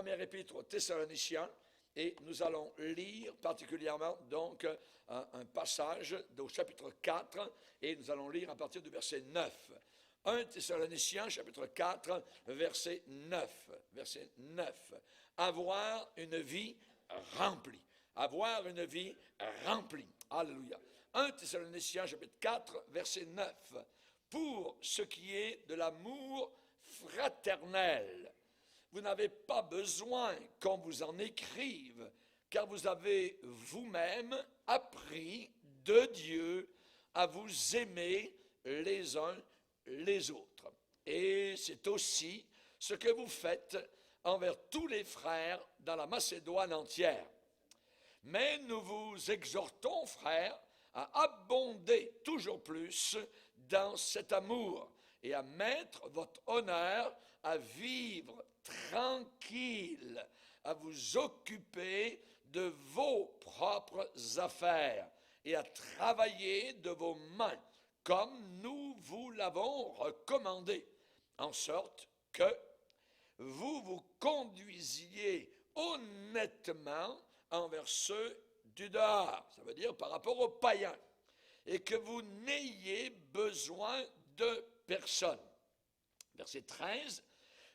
première épître aux Thessaloniciens et nous allons lire particulièrement donc un passage au chapitre 4 et nous allons lire à partir du verset 9. 1 Thessaloniciens, chapitre 4, verset 9. Verset 9. Avoir une vie remplie. Avoir une vie remplie. Alléluia. 1 Thessaloniciens, chapitre 4, verset 9. Pour ce qui est de l'amour fraternel, vous n'avez pas besoin qu'on vous en écrive, car vous avez vous-même appris de Dieu à vous aimer les uns les autres. Et c'est aussi ce que vous faites envers tous les frères dans la Macédoine entière. Mais nous vous exhortons, frères, à abonder toujours plus dans cet amour et à mettre votre honneur à vivre tranquille, à vous occuper de vos propres affaires et à travailler de vos mains, comme nous vous l'avons recommandé, en sorte que vous vous conduisiez honnêtement envers ceux du dehors, ça veut dire par rapport aux païens, et que vous n'ayez besoin de personne. Verset 13,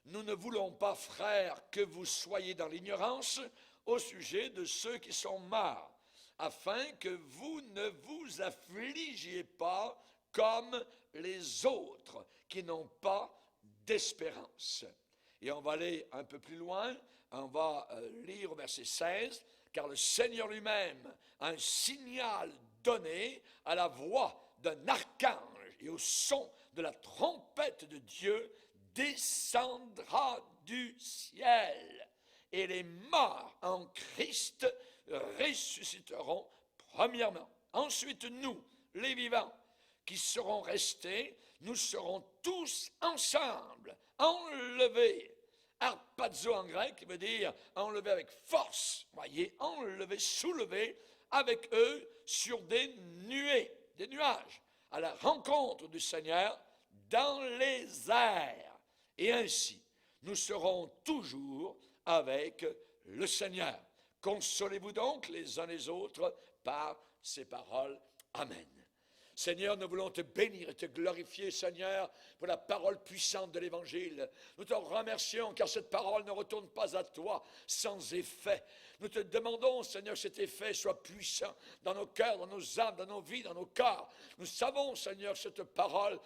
nous ne voulons pas, frères, que vous soyez dans l'ignorance au sujet de ceux qui sont morts, afin que vous ne vous affligiez pas comme les autres qui n'ont pas d'espérance. Et on va aller un peu plus loin, on va lire au verset 16, car le Seigneur lui-même a un signal donné à la voix d'un archange et au son de la trompette de Dieu descendra du ciel. Et les morts en Christ ressusciteront premièrement. Ensuite, nous, les vivants, qui seront restés, nous serons tous ensemble, enlevés. Harpazo en grec, qui veut dire enlevé avec force, voyez, enlevé, soulevé avec eux sur des nuages, à la rencontre du Seigneur dans les airs. Et ainsi, nous serons toujours avec le Seigneur. Consolez-vous donc les uns les autres par ces paroles. Amen. Seigneur, nous voulons te bénir et te glorifier, Seigneur, pour la parole puissante de l'Évangile. Nous te remercions car cette parole ne retourne pas à toi sans effet. Nous te demandons, Seigneur, que cet effet soit puissant dans nos cœurs, dans nos âmes, dans nos vies, dans nos corps. Nous savons, Seigneur, cette parole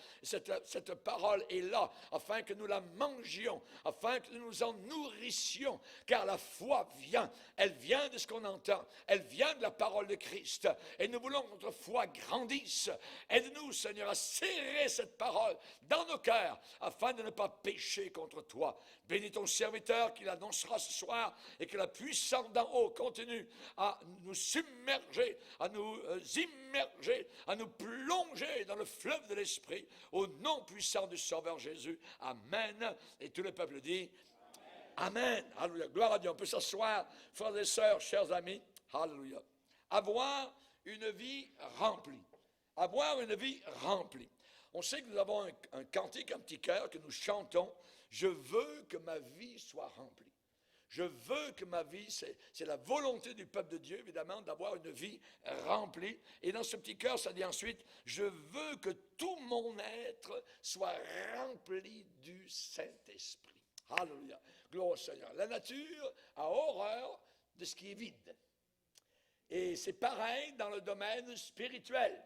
est là afin que nous la mangions, afin que nous nous en nourrissions, car la foi vient. Elle vient de ce qu'on entend. Elle vient de la parole de Christ. Et nous voulons que notre foi grandisse. Aide-nous, Seigneur, à serrer cette parole dans nos cœurs, afin de ne pas pécher contre toi. Bénis ton serviteur qui l'annoncera ce soir, et que la puissance d'en haut continue à nous submerger, à nous immerger, à nous plonger dans le fleuve de l'Esprit, au nom puissant du Sauveur Jésus. Amen. Et tout le peuple dit Amen. Alléluia. Gloire à Dieu. On peut s'asseoir, frères et sœurs, chers amis. Alléluia. Avoir une vie remplie. Avoir une vie remplie. On sait que nous avons un cantique, un petit chœur que nous chantons. Je veux que ma vie soit remplie. Je veux que ma vie, c'est la volonté du peuple de Dieu, évidemment, d'avoir une vie remplie. Et dans ce petit chœur, ça dit ensuite, je veux que tout mon être soit rempli du Saint-Esprit. Alléluia. Gloire au Seigneur. La nature a horreur de ce qui est vide. Et c'est pareil dans le domaine spirituel.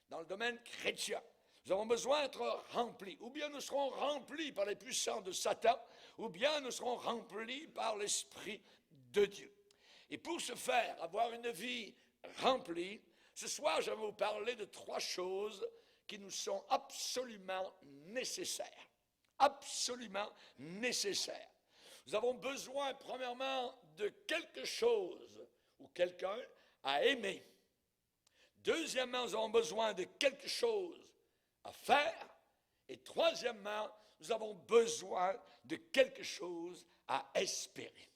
Dans le domaine chrétien. Nous avons besoin d'être remplis. Ou bien nous serons remplis par les puissants de Satan, ou bien nous serons remplis par l'Esprit de Dieu. Et pour ce faire, avoir une vie remplie, ce soir, je vais vous parler de 3 choses qui nous sont absolument nécessaires. Absolument nécessaires. Nous avons besoin, premièrement, de quelque chose ou quelqu'un à aimer. Deuxièmement, nous avons besoin de quelque chose à faire. Et troisièmement, nous avons besoin de quelque chose à espérer.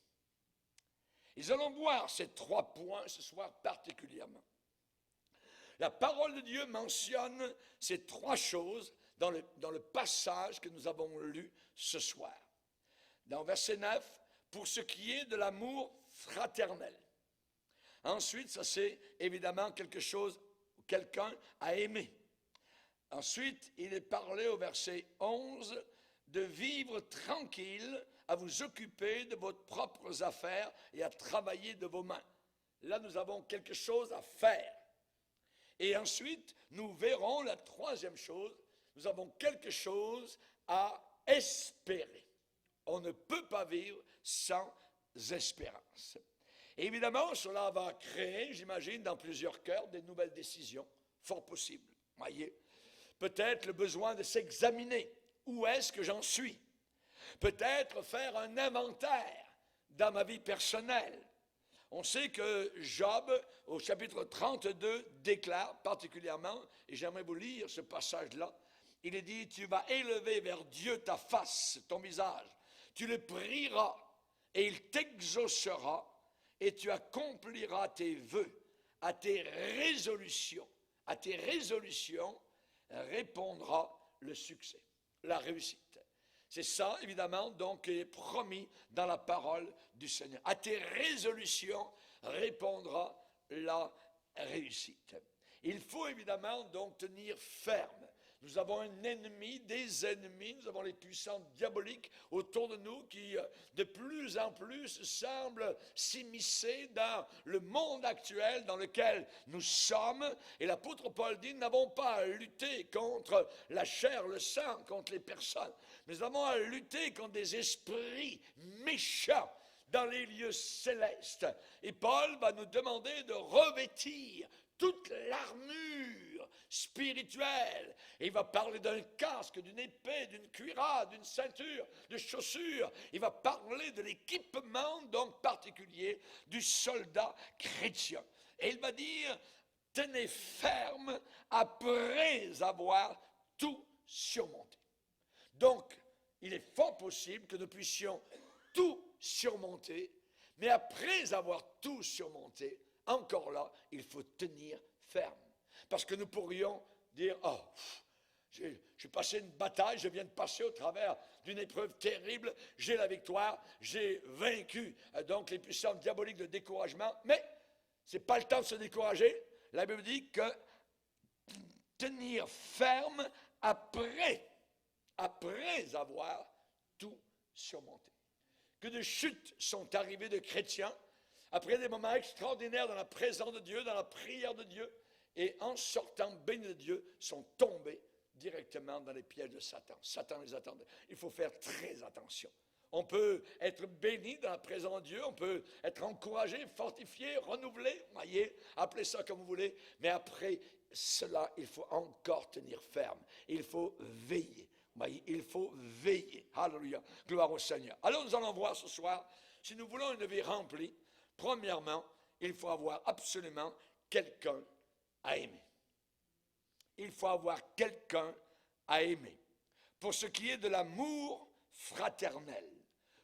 Et nous allons voir ces 3 points ce soir particulièrement. La parole de Dieu mentionne ces 3 choses dans le passage que nous avons lu ce soir. Dans verset 9, pour ce qui est de l'amour fraternel. Ensuite, ça c'est évidemment quelque chose, quelqu'un à aimer. Ensuite, il est parlé au verset 11 de vivre tranquille, à vous occuper de vos propres affaires et à travailler de vos mains. Là, nous avons quelque chose à faire. Et ensuite, nous verrons la troisième chose, nous avons quelque chose à espérer. On ne peut pas vivre sans espérance. Et évidemment, cela va créer, j'imagine, dans plusieurs cœurs, des nouvelles décisions, fort possibles. Voyez, peut-être le besoin de s'examiner. Où est-ce que j'en suis? Peut-être faire un inventaire dans ma vie personnelle. On sait que Job, au chapitre 32, déclare particulièrement, et j'aimerais vous lire ce passage-là, il est dit, tu vas élever vers Dieu ta face, ton visage, tu le prieras, et il t'exaucera, et tu accompliras tes vœux, à tes résolutions répondra le succès, la réussite. C'est ça, évidemment, donc, qui est promis dans la parole du Seigneur. À tes résolutions répondra la réussite. Il faut évidemment donc tenir ferme. Nous avons un ennemi, des ennemis, nous avons les puissances diaboliques autour de nous qui de plus en plus semblent s'immiscer dans le monde actuel dans lequel nous sommes. Et l'apôtre Paul dit, nous n'avons pas à lutter contre la chair, le sang, contre les personnes. Nous avons à lutter contre des esprits méchants dans les lieux célestes. Et Paul va nous demander de revêtir toute l'armure spirituelle. Et il va parler d'un casque, d'une épée, d'une cuirasse, d'une ceinture, de chaussures. Il va parler de l'équipement donc particulier du soldat chrétien. Et il va dire, tenez ferme après avoir tout surmonté. Donc, il est fort possible que nous puissions tout surmonter, mais après avoir tout surmonté, encore là, il faut tenir ferme. Parce que nous pourrions dire, oh, j'ai passé une bataille, je viens de passer au travers d'une épreuve terrible, j'ai la victoire, j'ai vaincu donc les puissances diaboliques de découragement, mais ce n'est pas le temps de se décourager. La Bible dit que tenir ferme après avoir tout surmonté. Que de chutes sont arrivées de chrétiens après des moments extraordinaires dans la présence de Dieu, dans la prière de Dieu, et en sortant bénis de Dieu, sont tombés directement dans les pièges de Satan. Satan les attendait. Il faut faire très attention. On peut être béni dans la présence de Dieu, on peut être encouragé, fortifié, renouvelé, voyez, appelez ça comme vous voulez, mais après cela, il faut encore tenir ferme. Il faut veiller. Voyez, il faut veiller. Alléluia. Gloire au Seigneur. Alors nous allons voir ce soir, si nous voulons une vie remplie, premièrement, il faut avoir absolument quelqu'un à aimer. Il faut avoir quelqu'un à aimer. Pour ce qui est de l'amour fraternel.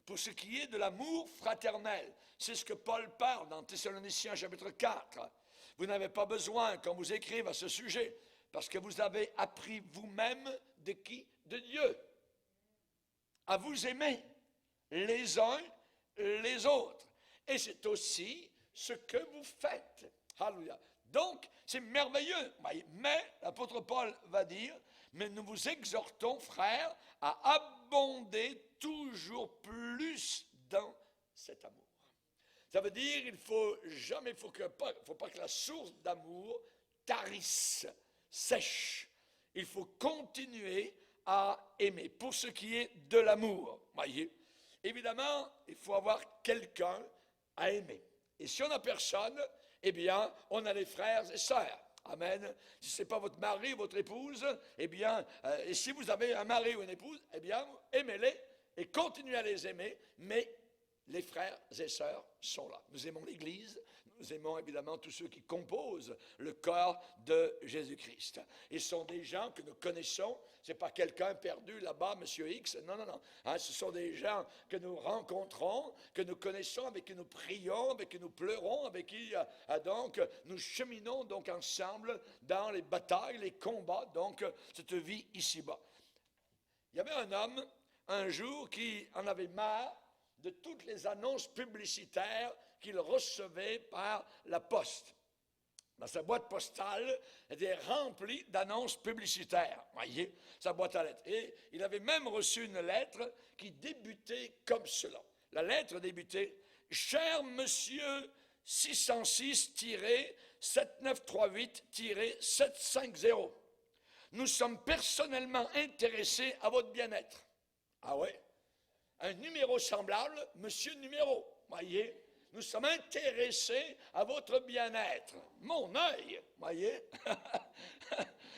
Pour ce qui est de l'amour fraternel. C'est ce que Paul parle dans Thessaloniciens chapitre 4. Vous n'avez pas besoin qu'on vous écrive à ce sujet, parce que vous avez appris vous-même de qui? De Dieu. À vous aimer les uns les autres. Et c'est aussi ce que vous faites. Alléluia. Donc, c'est merveilleux. Mais, l'apôtre Paul va dire, mais nous vous exhortons, frères, à abonder toujours plus dans cet amour. Ça veut dire, il faut pas que la source d'amour tarisse, sèche. Il faut continuer à aimer. Pour ce qui est de l'amour, voyez, évidemment, il faut avoir quelqu'un à aimer. Et si on n'a personne, eh bien, on a les frères et sœurs. Amen. Si ce n'est pas votre mari, votre épouse, eh bien, et si vous avez un mari ou une épouse, eh bien, aimez-les et continuez à les aimer, mais les frères et sœurs sont là. Nous aimons l'Église, nous aimons évidemment tous ceux qui composent le corps de Jésus-Christ. Ils sont des gens que nous connaissons, ce n'est pas quelqu'un perdu là-bas, Monsieur X, non. Hein, ce sont des gens que nous rencontrons, que nous connaissons, avec qui nous prions, avec qui nous pleurons, avec qui donc nous cheminons donc ensemble dans les batailles, les combats, donc cette vie ici-bas. Il y avait un homme, un jour, qui en avait marre de toutes les annonces publicitaires qu'il recevait par la poste. Dans sa boîte postale était remplie d'annonces publicitaires. Voyez, sa boîte à lettres. Et il avait même reçu une lettre qui débutait comme cela. La lettre débutait « Cher monsieur 606-7938-750, nous sommes personnellement intéressés à votre bien-être. » Ah ouais? Un numéro semblable, monsieur numéro. Voyez? Nous sommes intéressés à votre bien-être. Mon œil, voyez?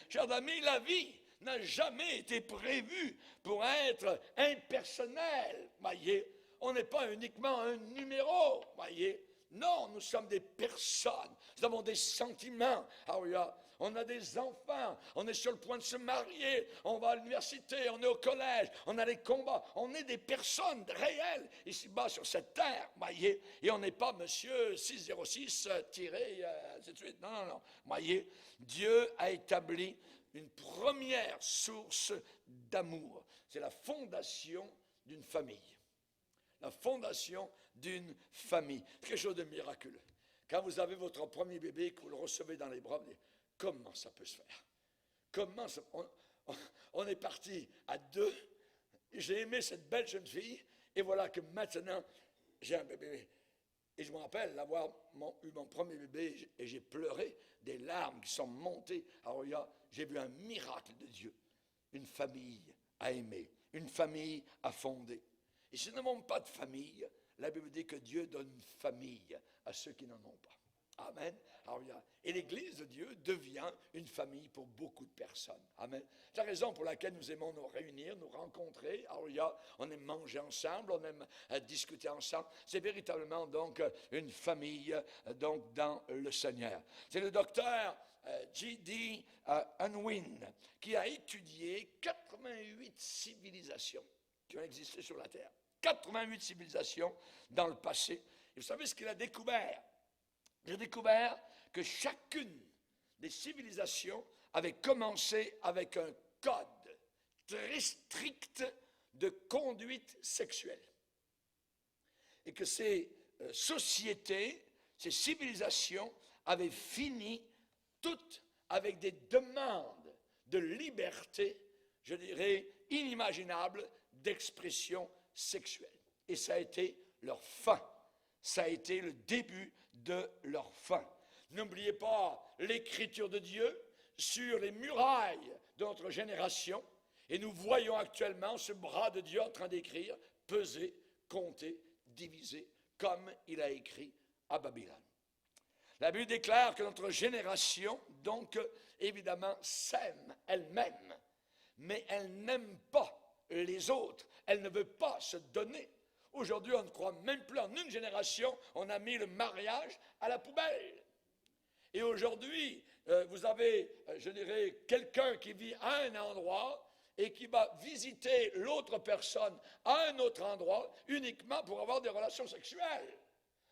Chers amis, la vie n'a jamais été prévue pour être impersonnelle, voyez? On n'est pas uniquement un numéro, voyez? Non, nous sommes des personnes. Nous avons des sentiments. Ah oui, on a des enfants. On est sur le point de se marier. On va à l'université. On est au collège. On a des combats. On est des personnes réelles ici-bas sur cette terre, voyez. Et on n'est pas monsieur 606 ainsi de suite. Non, non, non. Voyez, Dieu a établi une première source d'amour. C'est la fondation d'une famille. La fondation d'une famille. C'est quelque chose de miraculeux. Quand vous avez votre premier bébé, que vous le recevez dans les bras, vous dites, comment ça peut se faire? Comment ça... On est parti à deux. J'ai aimé cette belle jeune fille. Et voilà que maintenant, j'ai un bébé. Et je me rappelle avoir eu mon premier bébé et j'ai pleuré, des larmes qui sont montées. Alors j'ai vu un miracle de Dieu. Une famille à aimer, une famille à fonder. Et si nous n'avons pas de famille, la Bible dit que Dieu donne une famille à ceux qui n'en ont pas. Amen. Et l'Église de Dieu devient une famille pour beaucoup de personnes. Amen. C'est la raison pour laquelle nous aimons nous réunir, nous rencontrer. On aime manger ensemble, on aime discuter ensemble. C'est véritablement donc une famille donc dans le Seigneur. C'est le docteur J.D. Unwin qui a étudié 88 civilisations qui ont existé sur la Terre. 88 civilisations dans le passé. Et vous savez ce qu'il a découvert? Il a découvert que chacune des civilisations avait commencé avec un code très strict de conduite sexuelle. Et que ces sociétés, ces civilisations avaient fini toutes avec des demandes de liberté, je dirais, inimaginables d'expression sexuelle. Et ça a été leur fin. Ça a été le début de leur fin. N'oubliez pas l'écriture de Dieu sur les murailles de notre génération. Et nous voyons actuellement ce bras de Dieu en train d'écrire, peser, compter, diviser, comme il a écrit à Babylone. La Bible déclare que notre génération, donc, évidemment, s'aime elle-même, mais elle n'aime pas les autres. Elle ne veut pas se donner. Aujourd'hui, on ne croit même plus en une génération, on a mis le mariage à la poubelle. Et aujourd'hui, vous avez, je dirais, quelqu'un qui vit à un endroit et qui va visiter l'autre personne à un autre endroit uniquement pour avoir des relations sexuelles.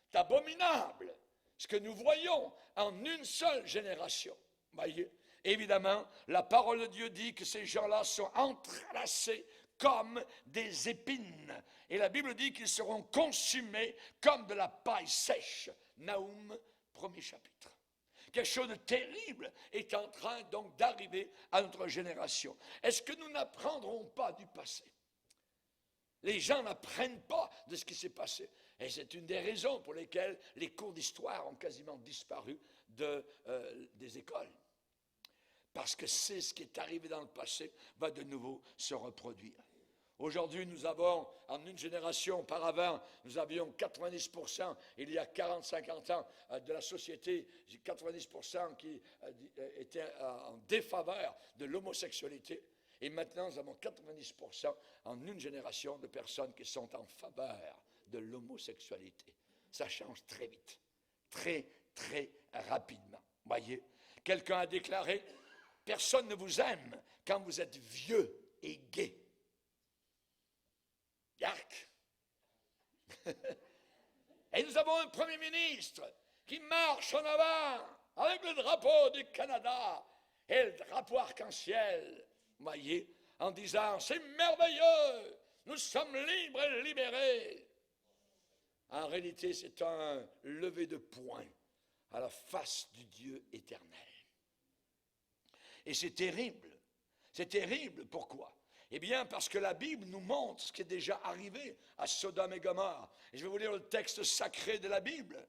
C'est abominable ce que nous voyons en une seule génération. Voyez, évidemment, la parole de Dieu dit que ces gens-là sont entrelacés comme des épines. Et la Bible dit qu'ils seront consumés comme de la paille sèche. Naoum, 1er chapitre. Quelque chose de terrible est en train donc d'arriver à notre génération. Est-ce que nous n'apprendrons pas du passé? Les gens n'apprennent pas de ce qui s'est passé. Et c'est une des raisons pour lesquelles les cours d'histoire ont quasiment disparu des écoles. Parce que c'est ce qui est arrivé dans le passé va de nouveau se reproduire. Aujourd'hui, nous avons, en une génération auparavant, nous avions 90%, il y a 40-50 ans, de la société, 90% qui étaient en défaveur de l'homosexualité. Et maintenant, nous avons 90% en une génération de personnes qui sont en faveur de l'homosexualité. Ça change très vite, très, très rapidement. Voyez, quelqu'un a déclaré, personne ne vous aime quand vous êtes vieux et gai. Yark. Et nous avons un Premier ministre qui marche en avant avec le drapeau du Canada et le drapeau arc-en-ciel, voyez, en disant, c'est merveilleux, nous sommes libres et libérés. En réalité, c'est un lever de poing à la face du Dieu éternel. Et c'est terrible. C'est terrible, pourquoi? Eh bien, parce que la Bible nous montre ce qui est déjà arrivé à Sodome et Gomorrhe. Et je vais vous lire le texte sacré de la Bible.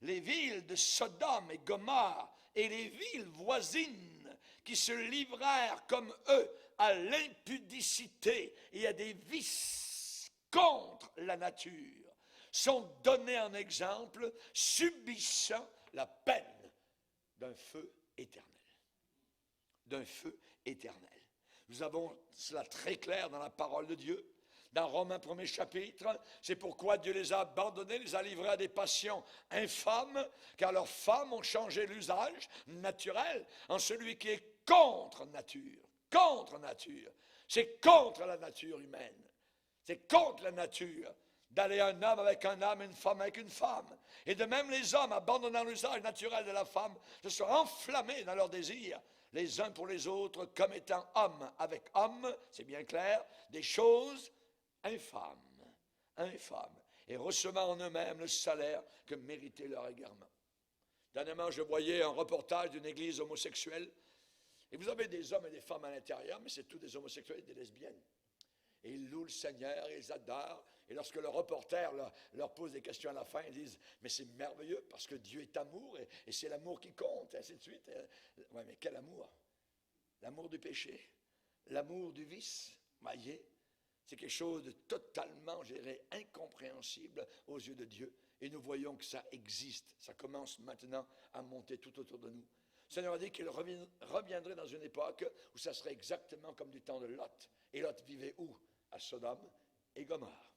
Les villes de Sodome et Gomorrhe et les villes voisines qui se livrèrent comme eux à l'impudicité et à des vices contre la nature sont donnés en exemple, subissant la peine d'un feu éternel. D'un feu éternel. Nous avons cela très clair dans la parole de Dieu. Dans Romains 1er chapitre, c'est pourquoi Dieu les a abandonnés, les a livrés à des passions infâmes, car leurs femmes ont changé l'usage naturel en celui qui est contre nature. Contre nature. C'est contre la nature humaine. C'est contre la nature d'aller un homme avec un homme, une femme avec une femme. Et de même, les hommes, abandonnant l'usage naturel de la femme, se sont enflammés dans leurs désirs, les uns pour les autres, comme étant hommes avec hommes, c'est bien clair, des choses infâmes, infâmes, et recevant en eux-mêmes le salaire que méritait leur égarement. Dernièrement, je voyais un reportage d'une église homosexuelle, et vous avez des hommes et des femmes à l'intérieur, mais c'est tous des homosexuels et des lesbiennes. Et ils louent le Seigneur, et ils adorent. Et lorsque le reporter leur pose des questions à la fin, ils disent « Mais c'est merveilleux parce que Dieu est amour et c'est l'amour qui compte. » Et ainsi de suite. Oui, mais quel amour? L'amour du péché, l'amour du vice. Voyez, c'est quelque chose de totalement, je dirais, incompréhensible aux yeux de Dieu. Et nous voyons que ça existe. Ça commence maintenant à monter tout autour de nous. Le Seigneur a dit qu'il reviendrait dans une époque où ça serait exactement comme du temps de Lot. Et Lot vivait où? À Sodome et Gomorrhe.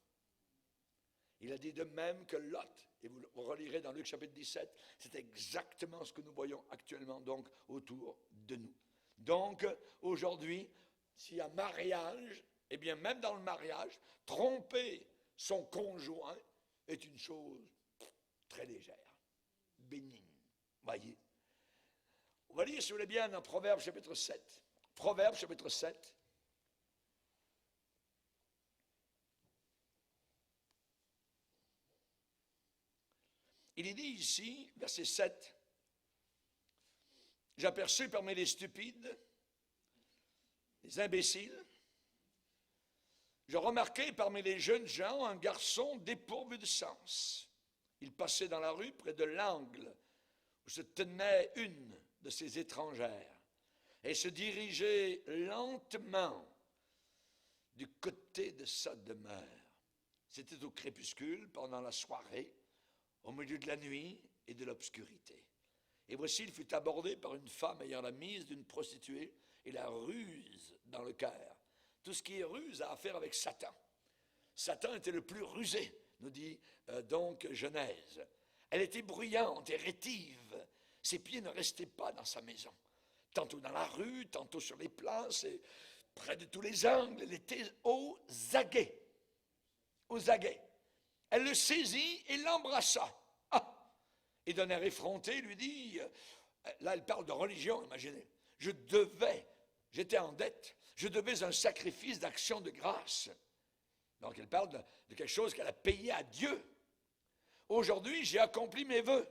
Il a dit de même que Lot, et vous relirez dans Luc chapitre 17, c'est exactement ce que nous voyons actuellement donc autour de nous. Donc aujourd'hui, s'il y a mariage, eh bien même dans le mariage, tromper son conjoint est une chose très légère, bénigne, voyez. On va lire, si vous voulez bien, dans Proverbes chapitre 7. Proverbes chapitre 7. Il est dit ici, verset 7, « J'aperçus parmi les stupides, les imbéciles, je remarquai parmi les jeunes gens un garçon dépourvu de sens. Il passait dans la rue près de l'angle où se tenait une de ces étrangères et se dirigeait lentement du côté de sa demeure. C'était au crépuscule, pendant la soirée, au milieu de la nuit et de l'obscurité. Et voici, il fut abordé par une femme ayant la mise d'une prostituée et la ruse dans le cœur. Tout ce qui est ruse a affaire avec Satan. Satan était le plus rusé, nous dit donc Genèse. Elle était bruyante et rétive. Ses pieds ne restaient pas dans sa maison. Tantôt dans la rue, tantôt sur les places, et près de tous les angles, elle était aux aguets. Aux aguets. Elle le saisit et l'embrassa. Ah! Et d'un air effronté, lui dit, là elle parle de religion, imaginez, j'étais en dette, je devais un sacrifice d'action de grâce. Donc elle parle de quelque chose qu'elle a payé à Dieu. Aujourd'hui, j'ai accompli mes vœux.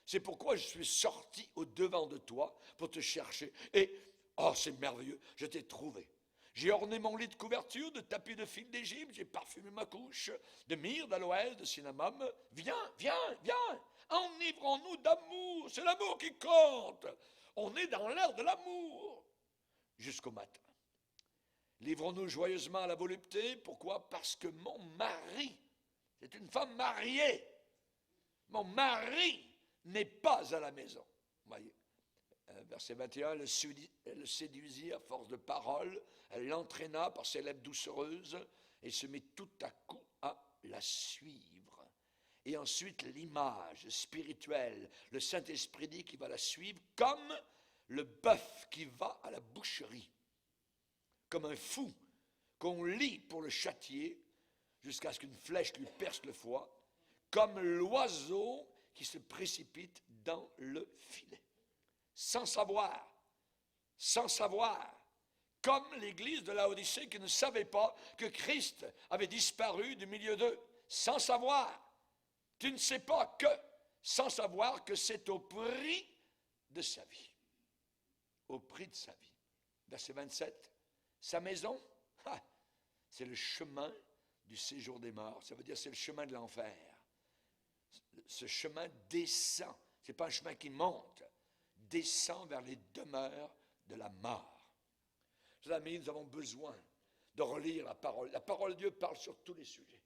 C'est pourquoi je suis sorti au-devant de toi pour te chercher. Et, oh c'est merveilleux, je t'ai trouvé. J'ai orné mon lit de couverture de tapis de fil d'Égypte, j'ai parfumé ma couche de myrrhe, d'aloès, de cinnamome. Viens, viens, viens, enivrons-nous d'amour, c'est l'amour qui compte. On est dans l'ère de l'amour. Jusqu'au matin. Livrons-nous joyeusement à la volupté. Pourquoi? Parce que mon mari, c'est une femme mariée. Mon mari n'est pas à la maison. Voyez. Verset 21, elle le séduisit à force de paroles, elle l'entraîna par ses lèvres doucereuses et se mit tout à coup à la suivre. Et ensuite l'image spirituelle, le Saint-Esprit dit qu'il va la suivre comme le bœuf qui va à la boucherie, comme un fou qu'on lie pour le châtier jusqu'à ce qu'une flèche lui perce le foie, comme l'oiseau qui se précipite dans le filet. Sans savoir, comme l'église de Laodicée qui ne savait pas que Christ avait disparu du milieu d'eux, sans savoir. Tu ne sais pas que, sans savoir que c'est au prix de sa vie. Au prix de sa vie. Verset 27. Sa maison, c'est le chemin du séjour des morts. Ça veut dire c'est le chemin de l'enfer. Ce chemin descend. Ce n'est pas un chemin qui monte. Descend vers les demeures de la mort. Chers amis, nous avons besoin de relire la parole. La parole de Dieu parle sur tous les sujets.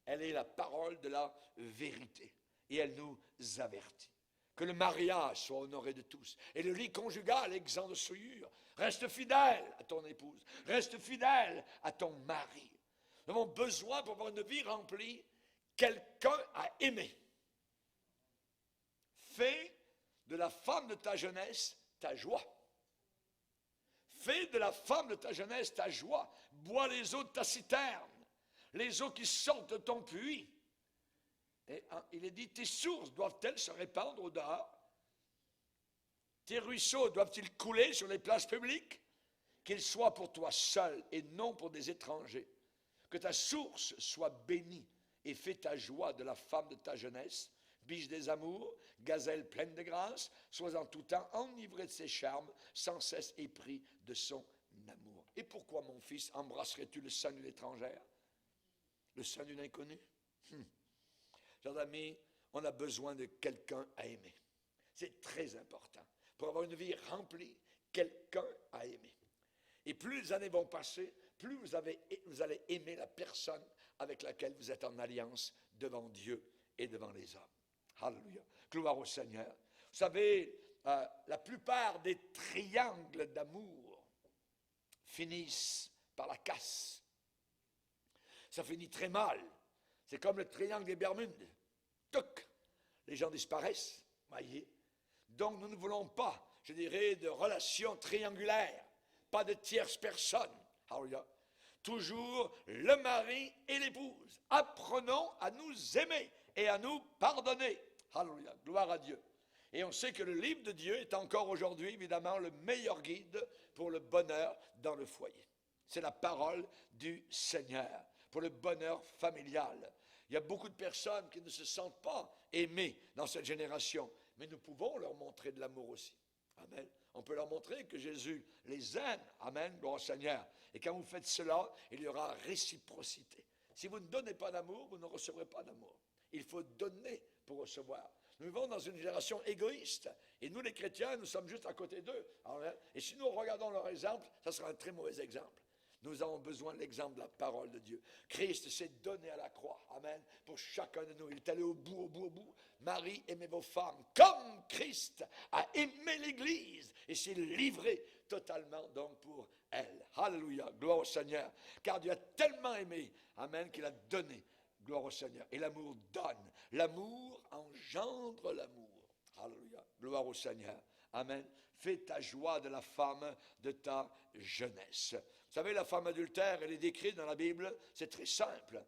Elle est la parole de la vérité. Et elle nous avertit. Que le mariage soit honoré de tous. Et le lit conjugal exempt de souillure. Reste fidèle à ton épouse. Reste fidèle à ton mari. Nous avons besoin, pour avoir une vie remplie, quelqu'un à aimer. Fais de la femme de ta jeunesse ta joie. Fais de la femme de ta jeunesse ta joie. Bois les eaux de ta citerne. Les eaux qui sortent de ton puits. Et il est dit, tes sources doivent-elles se répandre au dehors? Tes ruisseaux doivent-ils couler sur les places publiques? Qu'ils soient pour toi seul et non pour des étrangers. Que ta source soit bénie et fais ta joie de la femme de ta jeunesse. Biche des amours, gazelle pleine de grâce, sois en tout temps enivré de ses charmes, sans cesse épris de son amour. Et pourquoi, mon fils, embrasserais-tu le sein d'une étrangère? Le sein d'une inconnue? Chers amis, on a besoin de quelqu'un à aimer. C'est très important. Pour avoir une vie remplie, quelqu'un à aimer. Et plus les années vont passer, plus vous allez aimer la personne avec laquelle vous êtes en alliance devant Dieu et devant les hommes. Alléluia. Gloire au Seigneur. Vous savez, la plupart des triangles d'amour finissent par la casse. Ça finit très mal. C'est comme le triangle des Bermudes. Toc, les gens disparaissent. Voyez. Donc nous ne voulons pas, je dirais, de relations triangulaires. Pas de tierces personnes. Alléluia. Toujours le mari et l'épouse. Apprenons à nous aimer et à nous pardonner. Alléluia. Gloire à Dieu. Et on sait que le livre de Dieu est encore aujourd'hui, évidemment, le meilleur guide pour le bonheur dans le foyer. C'est la parole du Seigneur pour le bonheur familial. Il y a beaucoup de personnes qui ne se sentent pas aimées dans cette génération, mais nous pouvons leur montrer de l'amour aussi. Amen. On peut leur montrer que Jésus les aime. Amen. Gloire au Seigneur. Et quand vous faites cela, il y aura réciprocité. Si vous ne donnez pas d'amour, vous ne recevrez pas d'amour. Il faut donner pour recevoir. Nous vivons dans une génération égoïste. Et nous, les chrétiens, nous sommes juste à côté d'eux. Et si nous regardons leur exemple, ça sera un très mauvais exemple. Nous avons besoin de l'exemple de la parole de Dieu. Christ s'est donné à la croix. Amen. Pour chacun de nous. Il est allé au bout, au bout, au bout. Marie, aimez vos femmes comme Christ a aimé l'Église et s'est livré totalement donc pour elle. Alléluia. Gloire au Seigneur. Car Dieu a tellement aimé. Amen. Qu'il a donné. Gloire au Seigneur. Et l'amour donne. L'amour engendre l'amour. Alléluia. Gloire au Seigneur. Amen. Fais ta joie de la femme de ta jeunesse. Vous savez, la femme adultère, elle est décrite dans la Bible, c'est très simple.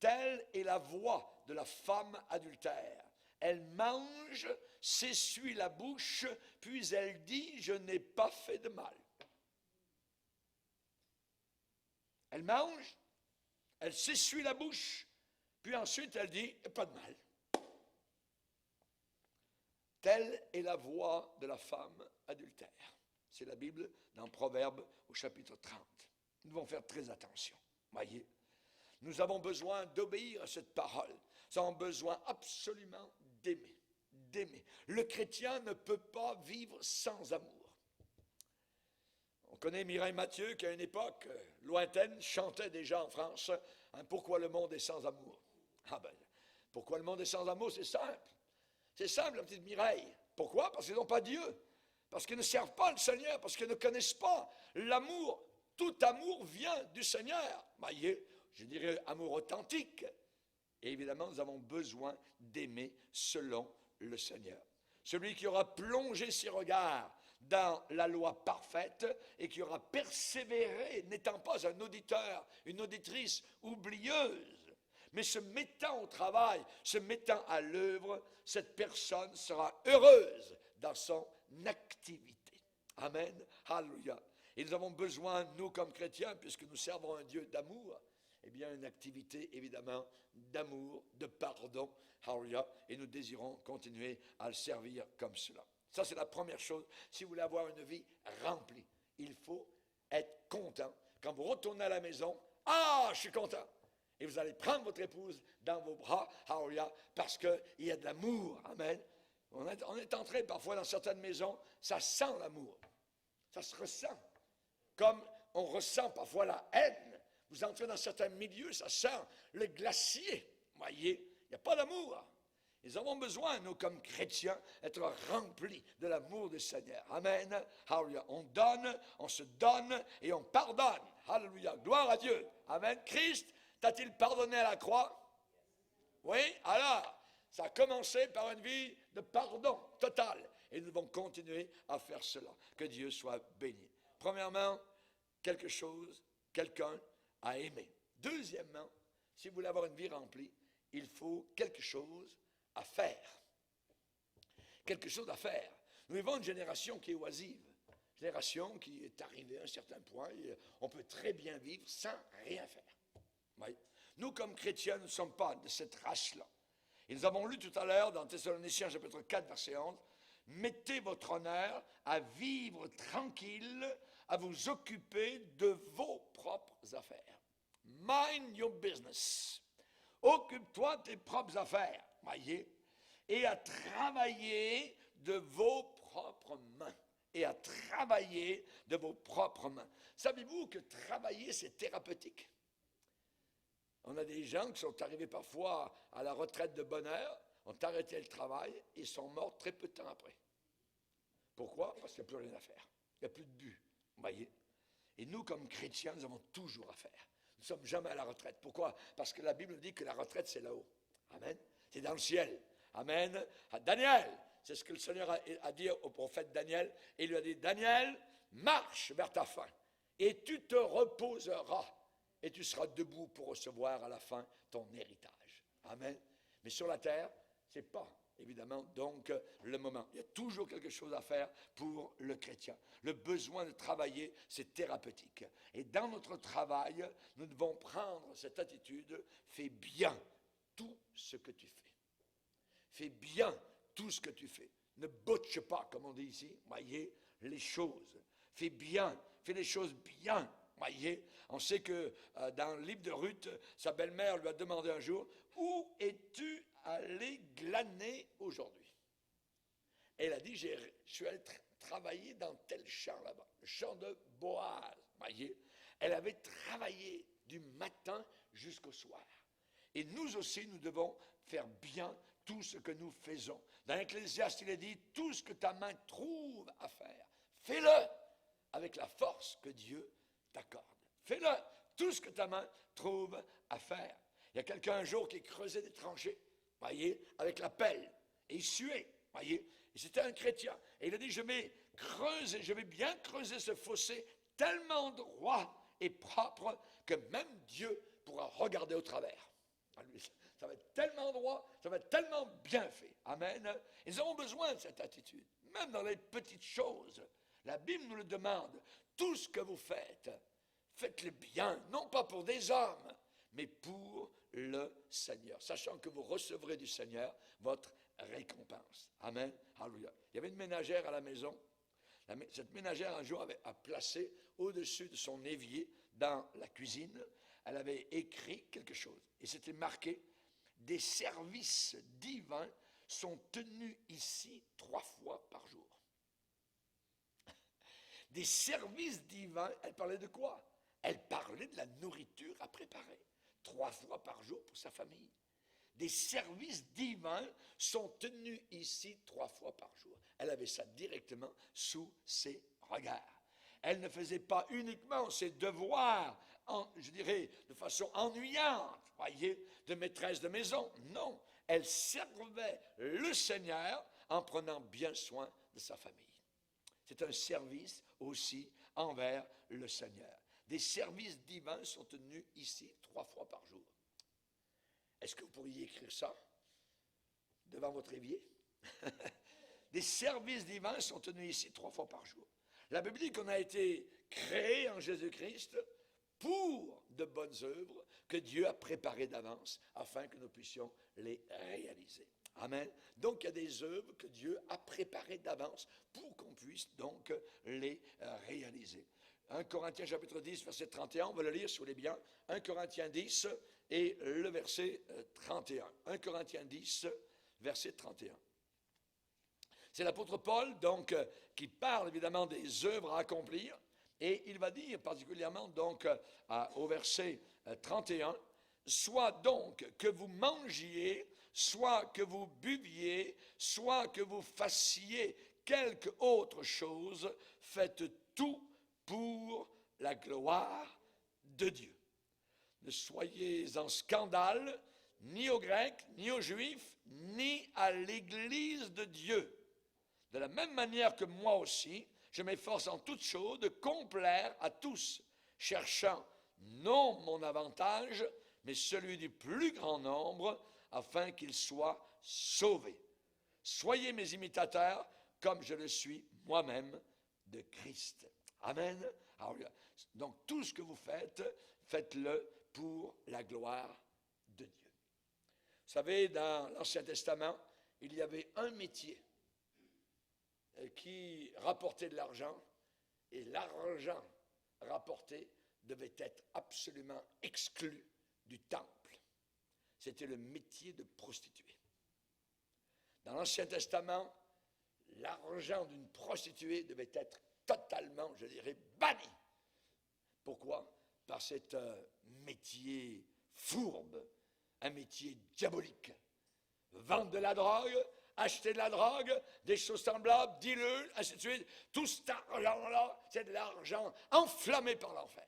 Telle est la voix de la femme adultère. Elle mange, s'essuie la bouche, puis elle dit, je n'ai pas fait de mal. Elle mange, elle s'essuie la bouche, puis ensuite elle dit, pas de mal. Telle est la voix de la femme adultère. C'est la Bible dans Proverbes au chapitre 30. Nous devons faire très attention. Voyez, nous avons besoin d'obéir à cette parole. Nous avons besoin absolument d'aimer. D'aimer. Le chrétien ne peut pas vivre sans amour. On connaît Mireille Mathieu qui à une époque lointaine chantait déjà en France pourquoi le monde est sans amour. Pourquoi le monde est sans amour, c'est simple. C'est simple, la petite Mireille. Pourquoi? Parce qu'ils n'ont pas Dieu. Parce qu'ils ne servent pas le Seigneur. Parce qu'ils ne connaissent pas l'amour. Tout amour vient du Seigneur. Voyez, je dirais amour authentique. Et évidemment, nous avons besoin d'aimer selon le Seigneur. Celui qui aura plongé ses regards dans la loi parfaite et qui aura persévéré, n'étant pas un auditeur, une auditrice oublieuse, mais se mettant au travail, se mettant à l'œuvre, cette personne sera heureuse dans son activité. Amen. Alléluia. Et nous avons besoin, nous comme chrétiens, puisque nous servons un Dieu d'amour, eh bien, une activité, évidemment, d'amour, de pardon. Hallelujah. Et nous désirons continuer à le servir comme cela. Ça, c'est la première chose. Si vous voulez avoir une vie remplie, il faut être content. Quand vous retournez à la maison, ah, je suis content. Et vous allez prendre votre épouse dans vos bras, hallelujah, parce qu'il y a de l'amour. Amen. On est entré parfois dans certaines maisons, ça sent l'amour. Ça se ressent. Comme on ressent parfois la haine. Vous entrez dans certains milieux, ça sent le glacier. Vous voyez, il n'y a pas d'amour. Nous avons besoin, nous, comme chrétiens, d'être remplis de l'amour du Seigneur. Amen. Hallelujah. On donne, on se donne et on pardonne. Alléluia. Gloire à Dieu. Amen. Christ, t'a-t-il pardonné à la croix? Oui. Alors, ça a commencé par une vie de pardon total. Et nous devons continuer à faire cela. Que Dieu soit béni. Premièrement, quelque chose, quelqu'un à aimer. Deuxièmement, si vous voulez avoir une vie remplie, il faut quelque chose à faire. Quelque chose à faire. Nous vivons une génération qui est oisive. Une génération qui est arrivée à un certain point. Et on peut très bien vivre sans rien faire. Oui. Nous, comme chrétiens, nous ne sommes pas de cette race-là. Et nous avons lu tout à l'heure dans Thessaloniciens chapitre 4, verset 11, « Mettez votre honneur à vivre tranquille, à vous occuper de vos propres affaires. » Mind your business. Occupe-toi de tes propres affaires, voyez, et à travailler de vos propres mains. Et à travailler de vos propres mains. Savez-vous que travailler, c'est thérapeutique? On a des gens qui sont arrivés parfois à la retraite de bonne heure, ont arrêté le travail et sont morts très peu de temps après. Pourquoi? Parce qu'il n'y a plus rien à faire. Il n'y a plus de but, voyez. Et nous, comme chrétiens, nous avons toujours à faire. Nous ne sommes jamais à la retraite. Pourquoi? Parce que la Bible dit que la retraite, c'est là-haut. Amen. C'est dans le ciel. Amen. À Daniel, c'est ce que le Seigneur a dit au prophète Daniel. Et il lui a dit, Daniel, marche vers ta fin. Et tu te reposeras. Et tu seras debout pour recevoir à la fin ton héritage. Amen. Mais sur la terre, ce n'est pas, évidemment, donc le moment. Il y a toujours quelque chose à faire pour le chrétien. Le besoin de travailler, c'est thérapeutique. Et dans notre travail, nous devons prendre cette attitude, fais bien tout ce que tu fais. Fais bien tout ce que tu fais. Ne botche pas, comme on dit ici, voyez, les choses. Fais bien, fais les choses bien. Voyez, on sait que dans le livre de Ruth, sa belle-mère lui a demandé un jour, « Où es-tu allé glaner aujourd'hui? » Elle a dit, « Je suis allé travailler dans tel champ là-bas, le champ de Boaz. » Voyez, elle avait travaillé du matin jusqu'au soir. Et nous aussi, nous devons faire bien tout ce que nous faisons. Dans l'Ecclésiaste, il est dit, « Tout ce que ta main trouve à faire, fais-le avec la force que Dieu t'accorde. Fais-le, tout ce que ta main trouve à faire. » Il y a quelqu'un un jour qui creusait des tranchées, voyez, avec la pelle, et il suait, voyez, et c'était un chrétien. Et il a dit, je vais bien creuser ce fossé tellement droit et propre que même Dieu pourra regarder au travers. Ça va être tellement droit, ça va être tellement bien fait. Amen. Et nous avons besoin de cette attitude, même dans les petites choses. La Bible nous le demande. Tout ce que vous faites, faites-le bien, non pas pour des hommes, mais pour le Seigneur, sachant que vous recevrez du Seigneur votre récompense. Amen. Alléluia. Il y avait une ménagère à la maison. Cette ménagère, un jour, a placé au-dessus de son évier, dans la cuisine, elle avait écrit quelque chose. Et c'était marqué, « Des services divins sont tenus ici 3 fois par jour. » Des services divins, elle parlait de quoi? Elle parlait de la nourriture à préparer 3 fois par jour pour sa famille. Des services divins sont tenus ici 3 fois par jour. Elle avait ça directement sous ses regards. Elle ne faisait pas uniquement ses devoirs, je dirais, de façon ennuyante, voyez, de maîtresse de maison. Non, elle servait le Seigneur en prenant bien soin de sa famille. C'est un service aussi envers le Seigneur. Des services divins sont tenus ici 3 fois par jour. Est-ce que vous pourriez écrire ça devant votre évier? Des services divins sont tenus ici 3 fois par jour. La Bible dit qu'on a été créé en Jésus-Christ pour de bonnes œuvres que Dieu a préparées d'avance afin que nous puissions les réaliser. Amen. Donc, il y a des œuvres que Dieu a préparées d'avance pour qu'on puisse donc les réaliser. 1 Corinthiens chapitre 10, verset 31, on va le lire si vous voulez bien. 1 Corinthiens 10 et le verset 31. 1 Corinthiens 10, verset 31. C'est l'apôtre Paul, donc, qui parle évidemment des œuvres à accomplir. Et il va dire particulièrement, donc, au verset 31, « Soit donc que vous mangiez, soit que vous buviez, soit que vous fassiez quelque autre chose, faites tout pour la gloire de Dieu. Ne soyez en scandale, ni aux Grecs, ni aux Juifs, ni à l'Église de Dieu. De la même manière que moi aussi, je m'efforce en toutes choses de complaire à tous, cherchant non mon avantage, mais celui du plus grand nombre, afin qu'ils soient sauvés. Soyez mes imitateurs, comme je le suis moi-même de Christ. » Amen. Alors, donc, tout ce que vous faites, faites-le pour la gloire de Dieu. Vous savez, dans l'Ancien Testament, il y avait un métier qui rapportait de l'argent, et l'argent rapporté devait être absolument exclu du temple. C'était le métier de prostituée. Dans l'Ancien Testament, l'argent d'une prostituée devait être totalement, je dirais, banni. Pourquoi? Parce que c'est un métier fourbe, un métier diabolique. Vendre de la drogue, acheter de la drogue, des choses semblables, dis-le, ainsi de suite. Tout cet argent-là, c'est de l'argent enflammé par l'enfer.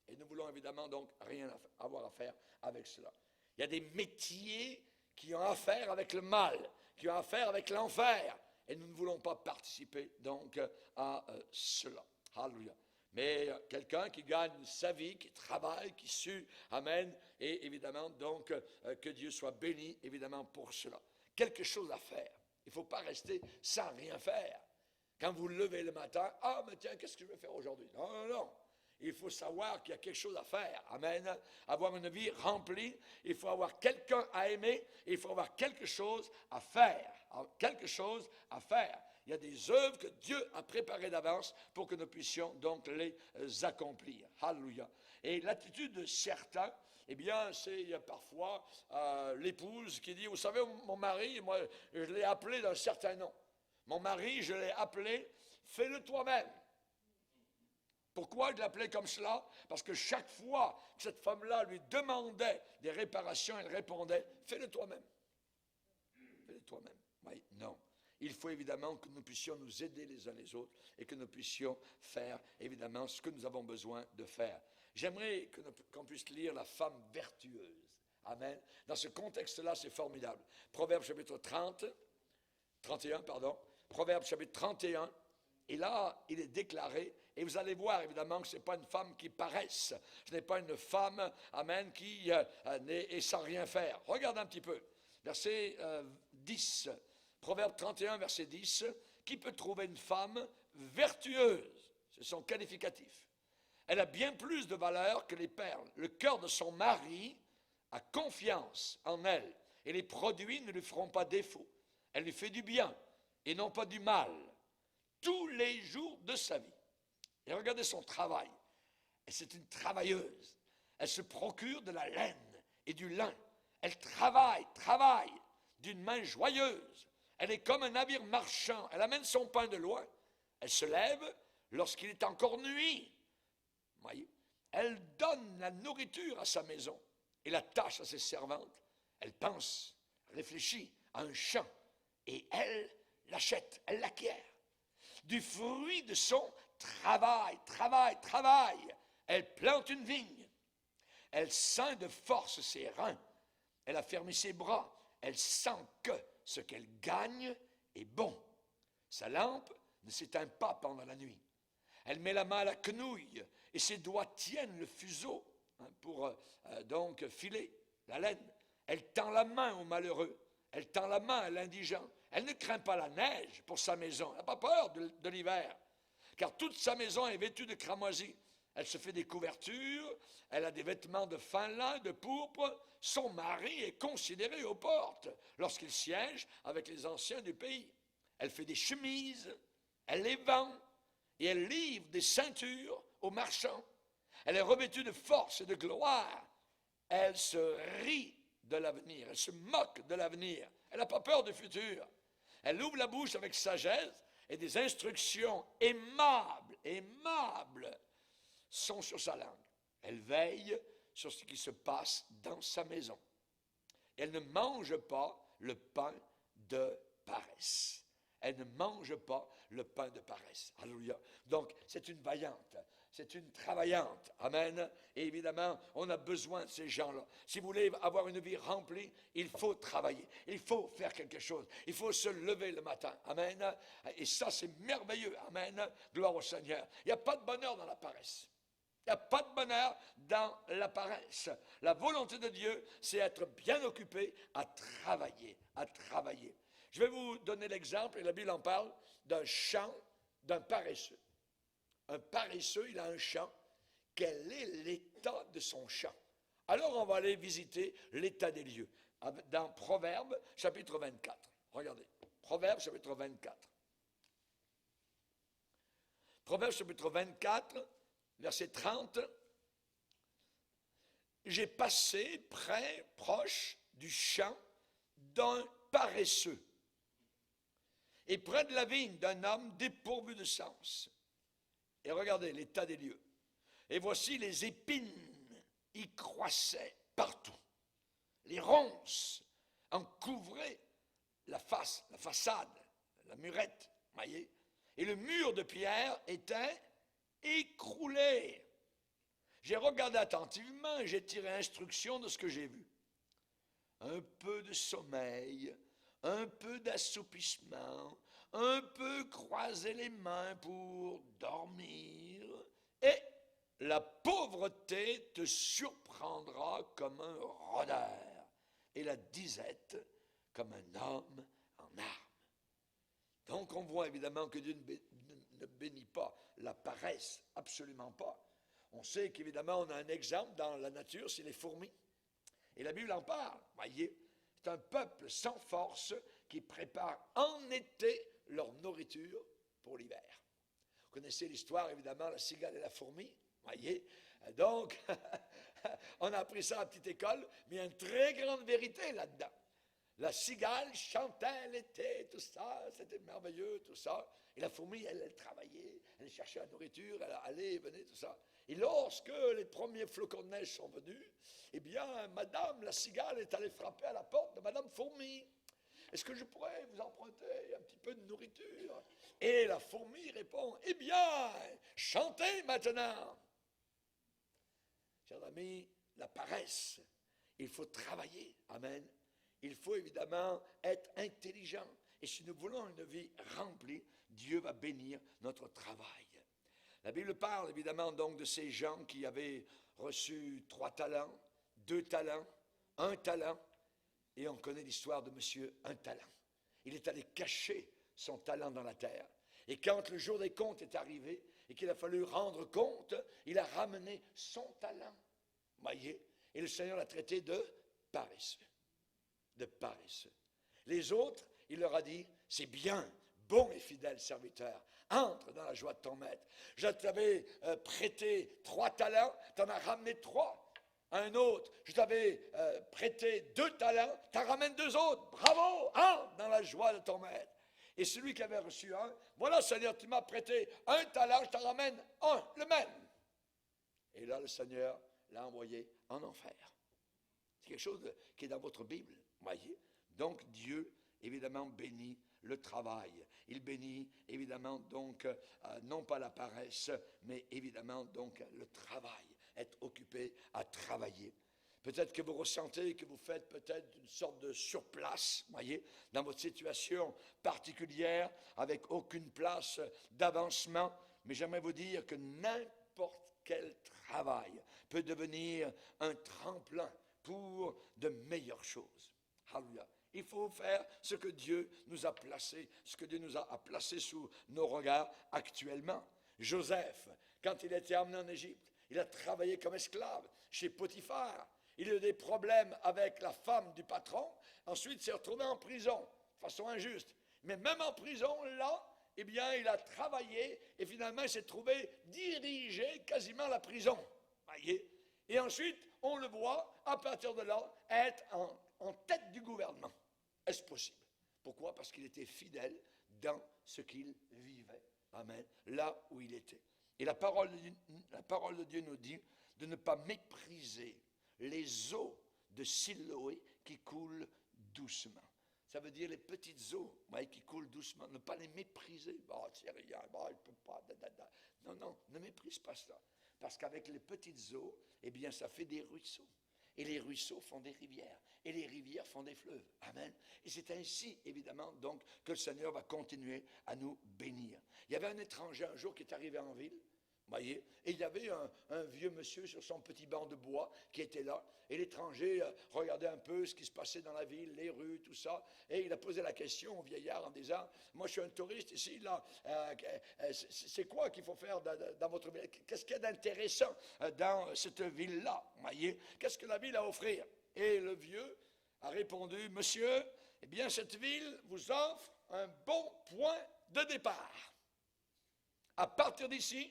Et nous voulons évidemment donc rien avoir à faire avec cela. Il y a des métiers qui ont affaire avec le mal, qui ont affaire avec l'enfer. Et nous ne voulons pas participer donc à cela. Alléluia. Mais quelqu'un qui gagne sa vie, qui travaille, qui sue, amen, et évidemment donc que Dieu soit béni évidemment pour cela. Quelque chose à faire. Il ne faut pas rester sans rien faire. Quand vous levez le matin, ah mais tiens, qu'est-ce que je vais faire aujourd'hui? Non, non, non. Il faut savoir qu'il y a quelque chose à faire. Amen. Avoir une vie remplie, il faut avoir quelqu'un à aimer, il faut avoir quelque chose à faire. Quelque chose à faire. Il y a des œuvres que Dieu a préparées d'avance pour que nous puissions donc les accomplir. Alléluia. Et l'attitude de certains, eh bien, c'est parfois l'épouse qui dit, vous savez, mon mari, moi, je l'ai appelé d'un certain nom. Mon mari, je l'ai appelé, fais-le toi-même. Pourquoi je l'appelais comme cela? Parce que chaque fois que cette femme-là lui demandait des réparations, elle répondait, fais-le toi-même. Fais-le toi-même. Oui, non. Il faut évidemment que nous puissions nous aider les uns les autres et que nous puissions faire évidemment ce que nous avons besoin de faire. J'aimerais qu'on puisse lire la femme vertueuse. Amen. Dans ce contexte-là, c'est formidable. Proverbe chapitre 31, Proverbe chapitre 31. Et là, il est déclaré, et vous allez voir évidemment que ce n'est pas une femme qui paresse, ce n'est pas une femme, amen, qui est sans rien faire. Regarde un petit peu, verset 10, Proverbe 31, verset 10, qui peut trouver une femme vertueuse? C'est son qualificatif. Elle a bien plus de valeur que les perles. Le cœur de son mari a confiance en elle, et les produits ne lui feront pas défaut. Elle lui fait du bien, et non pas du mal, tous les jours de sa vie. Et regardez son travail. Et c'est une travailleuse. Elle se procure de la laine et du lin. Elle travaille d'une main joyeuse. Elle est comme un navire marchand. Elle amène son pain de loin. Elle se lève lorsqu'il est encore nuit. Voyez? Elle donne la nourriture à sa maison et la tâche à ses servantes. Elle pense, réfléchit à un champ et elle l'achète, elle l'acquiert. Du fruit de son travail. Elle plante une vigne. Elle ceint de force ses reins. Elle a fermé ses bras. Elle sent que ce qu'elle gagne est bon. Sa lampe ne s'éteint pas pendant la nuit. Elle met la main à la quenouille et ses doigts tiennent le fuseau pour donc filer la laine. Elle tend la main au malheureux. Elle tend la main à l'indigent. Elle ne craint pas la neige pour sa maison. Elle n'a pas peur de l'hiver. Car toute sa maison est vêtue de cramoisie. Elle se fait des couvertures, elle a des vêtements de fin lin, de pourpre. Son mari est considéré aux portes lorsqu'il siège avec les anciens du pays. Elle fait des chemises, elle les vend et elle livre des ceintures aux marchands. Elle est revêtue de force et de gloire. Elle se rit de l'avenir, elle se moque de l'avenir. Elle n'a pas peur du futur. Elle ouvre la bouche avec sagesse et des instructions aimables sont sur sa langue. Elle veille sur ce qui se passe dans sa maison. Elle ne mange pas le pain de paresse. Elle ne mange pas le pain de paresse. Alléluia. Donc, c'est une vaillante. C'est une travaillante. Amen. Et évidemment, on a besoin de ces gens-là. Si vous voulez avoir une vie remplie, il faut travailler. Il faut faire quelque chose. Il faut se lever le matin. Amen. Et ça, c'est merveilleux. Amen. Gloire au Seigneur. Il n'y a pas de bonheur dans la paresse. Il n'y a pas de bonheur dans la paresse. La volonté de Dieu, c'est être bien occupé à travailler. À travailler. Je vais vous donner l'exemple, et la Bible en parle, d'un champ d'un paresseux. Un paresseux, il a un champ. Quel est l'état de son champ? Alors, on va aller visiter l'état des lieux. Dans Proverbes, chapitre 24. Regardez, Proverbes, chapitre 24. Proverbes, chapitre 24, verset 30. J'ai passé proche du champ d'un paresseux, et près de la vigne d'un homme dépourvu de sens. Et regardez l'état des lieux. Et voici les épines y croissaient partout. Les ronces en couvraient la face, la façade, la murette, voyez. Et le mur de pierre était écroulé. J'ai regardé attentivement et j'ai tiré instruction de ce que j'ai vu. Un peu de sommeil, un peu d'assoupissement, un peu croiser les mains pour dormir, et la pauvreté te surprendra comme un rôdeur, et la disette comme un homme en armes. Donc on voit évidemment que Dieu ne bénit pas la paresse, absolument pas. On sait qu'évidemment on a un exemple dans la nature, c'est les fourmis. Et la Bible en parle, voyez. C'est un peuple sans force qui prépare en été leur nourriture pour l'hiver. Vous connaissez l'histoire, évidemment, la cigale et la fourmi, voyez. Donc, on a appris ça à la petite école, mais il y a une très grande vérité là-dedans. La cigale chantait l'été, tout ça, c'était merveilleux, tout ça. Et la fourmi, elle travaillait, elle cherchait la nourriture, elle allait, venait, tout ça. Et lorsque les premiers flocons de neige sont venus, eh bien, Madame la cigale est allée frapper à la porte de Madame Fourmi. Est-ce que je pourrais vous emprunter un petit peu de nourriture? Et la fourmi répond, eh bien, chantez maintenant. Chers amis, la paresse, il faut travailler. Amen. Il faut évidemment être intelligent. Et si nous voulons une vie remplie, Dieu va bénir notre travail. La Bible parle évidemment donc de ces gens qui avaient reçu 3 talents, 2 talents, 1 talent. Et on connaît l'histoire de monsieur 1 talent. Il est allé cacher son talent dans la terre. Et quand le jour des comptes est arrivé et qu'il a fallu rendre compte, il a ramené son talent. Voyez? Et le Seigneur l'a traité de paresseux. De paresseux. Les autres, il leur a dit, c'est bien, bon et fidèle serviteur, entre dans la joie de ton maître. Je t'avais prêté 3 talents, tu en as ramené 3. Un autre, je t'avais prêté 2 talents, tu en ramènes 2 autres. Bravo, entre dans la joie de ton maître. Et celui qui avait reçu 1, voilà Seigneur, tu m'as prêté 1 talent, je t'en ramène 1, le même. Et là, le Seigneur l'a envoyé en enfer. C'est quelque chose qui est dans votre Bible, voyez. Donc Dieu, évidemment, bénit le travail. Il bénit, évidemment, donc, non pas la paresse, mais évidemment, donc, le travail. Être occupé à travailler. Peut-être que vous ressentez que vous faites peut-être une sorte de surplace, voyez, dans votre situation particulière, avec aucune place d'avancement. Mais j'aimerais vous dire que n'importe quel travail peut devenir un tremplin pour de meilleures choses. Alléluia. Il faut faire ce que Dieu nous a placé, ce que Dieu nous a placé sous nos regards actuellement. Joseph, quand il a été amené en Égypte. Il a travaillé comme esclave chez Potiphar. Il a eu des problèmes avec la femme du patron. Ensuite, il s'est retrouvé en prison, de façon injuste. Mais même en prison, là, eh bien, il a travaillé et finalement, il s'est trouvé diriger quasiment la prison. Voyez? Et ensuite, on le voit, à partir de là, être en tête du gouvernement. Est-ce possible? Pourquoi? Parce qu'il était fidèle dans ce qu'il vivait. Amen. Là où il était. Et la parole de Dieu nous dit de ne pas mépriser les eaux de Siloé qui coulent doucement. Ça veut dire les petites eaux qui coulent doucement. Ne pas les mépriser. C'est rien, il ne peut pas. Non, ne méprise pas cela. Parce qu'avec les petites eaux, eh bien, ça fait des ruisseaux. Et les ruisseaux font des rivières. Et les rivières font des fleuves. Amen. Et c'est ainsi, évidemment, donc, que le Seigneur va continuer à nous bénir. Il y avait un étranger un jour qui est arrivé en ville. Voyez, et il y avait un vieux monsieur sur son petit banc de bois qui était là. Et l'étranger regardait un peu ce qui se passait dans la ville, les rues, tout ça. Et il a posé la question au vieillard en disant, moi je suis un touriste ici, là, c'est quoi qu'il faut faire dans votre ville? Qu'est-ce qu'il y a d'intéressant dans cette ville-là? Voyez, qu'est-ce que la ville a à offrir? Et le vieux a répondu, monsieur, eh bien cette ville vous offre un bon point de départ. À partir d'ici,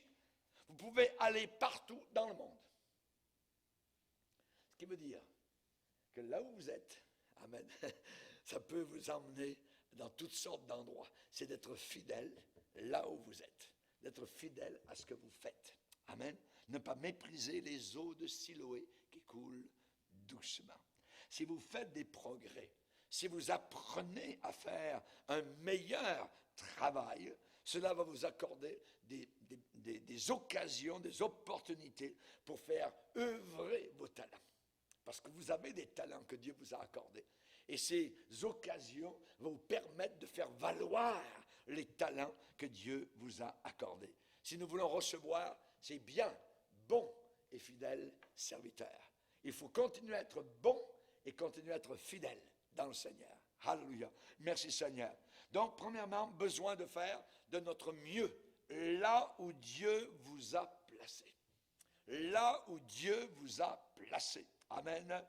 vous pouvez aller partout dans le monde. Ce qui veut dire que là où vous êtes, amen, ça peut vous emmener dans toutes sortes d'endroits. C'est d'être fidèle là où vous êtes, d'être fidèle à ce que vous faites. Amen. Ne pas mépriser les eaux de Siloé qui coulent doucement. Si vous faites des progrès, si vous apprenez à faire un meilleur travail, cela va vous accorder des occasions, des opportunités pour faire œuvrer vos talents. Parce que vous avez des talents que Dieu vous a accordés. Et ces occasions vont vous permettre de faire valoir les talents que Dieu vous a accordés. Si nous voulons recevoir, c'est bien, bon et fidèle serviteur. Il faut continuer à être bon et continuer à être fidèle dans le Seigneur. Alléluia. Merci Seigneur. Donc, premièrement, besoin de faire de notre mieux là où Dieu vous a placé. Là où Dieu vous a placé. Amen.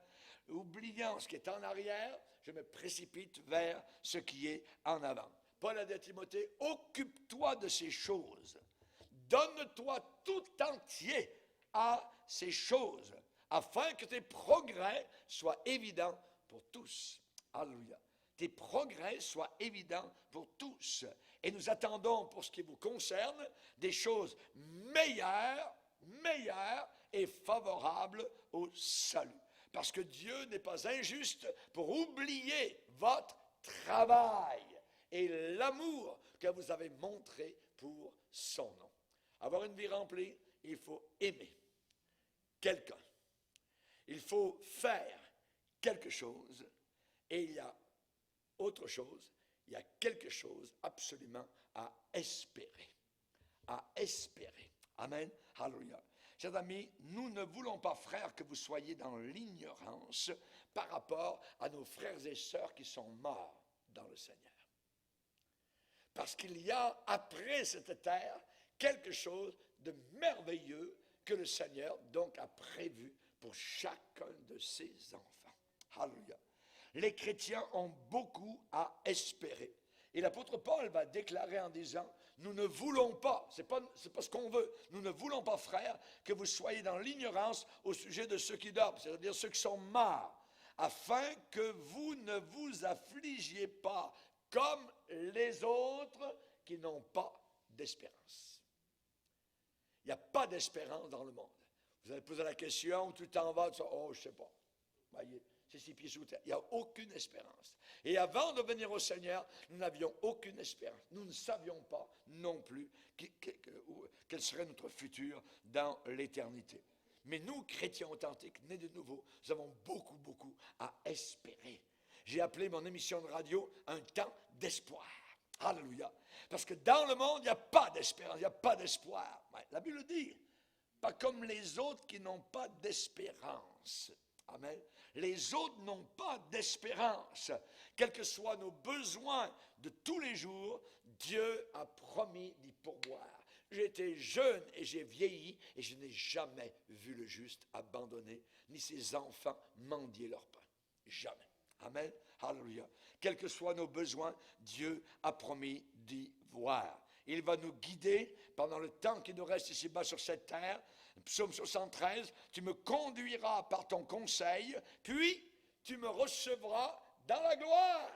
Oubliant ce qui est en arrière, je me précipite vers ce qui est en avant. Paul a dit à Timothée, occupe-toi de ces choses. Donne-toi tout entier à ces choses, afin que tes progrès soient évidents pour tous. Alléluia. Tes progrès soient évidents pour tous. Et nous attendons, pour ce qui vous concerne, des choses meilleures et favorables au salut. Parce que Dieu n'est pas injuste pour oublier votre travail et l'amour que vous avez montré pour son nom. Avoir une vie remplie, il faut aimer quelqu'un. Il faut faire quelque chose. Et il y a autre chose, il y a quelque chose absolument à espérer. À espérer. Amen. Alléluia. Chers amis, nous ne voulons pas, frères, que vous soyez dans l'ignorance par rapport à nos frères et sœurs qui sont morts dans le Seigneur. Parce qu'il y a, après cette terre, quelque chose de merveilleux que le Seigneur, donc, a prévu pour chacun de ses enfants. Alléluia. Les chrétiens ont beaucoup à espérer. Et l'apôtre Paul va déclarer en disant, nous ne voulons pas, c'est pas ce qu'on veut, nous ne voulons pas, frères, que vous soyez dans l'ignorance au sujet de ceux qui dorment, c'est-à-dire ceux qui sont morts, afin que vous ne vous affligiez pas comme les autres qui n'ont pas d'espérance. Il n'y a pas d'espérance dans le monde. Vous allez poser la question, tout le temps va, oh, je ne sais pas. Voyez, c'est 6 pieds sous terre. Il n'y a aucune espérance. Et avant de venir au Seigneur, nous n'avions aucune espérance. Nous ne savions pas non plus quel serait notre futur dans l'éternité. Mais nous, chrétiens authentiques, nés de nouveau, nous avons beaucoup à espérer. J'ai appelé mon émission de radio un temps d'espoir. Alléluia. Parce que dans le monde, il n'y a pas d'espérance, il n'y a pas d'espoir. Ouais, la Bible dit, pas comme les autres qui n'ont pas d'espérance. Amen. Les autres n'ont pas d'espérance. Quels que soient nos besoins de tous les jours, Dieu a promis d'y pourvoir. J'ai été jeune et j'ai vieilli, et je n'ai jamais vu le juste abandonné, ni ses enfants mendier leur pain. Jamais. Amen. Alléluia. Quels que soient nos besoins, Dieu a promis d'y voir. Il va nous guider pendant le temps qui nous reste ici-bas sur cette terre. Psaume 73, tu me conduiras par ton conseil, puis tu me recevras dans la gloire.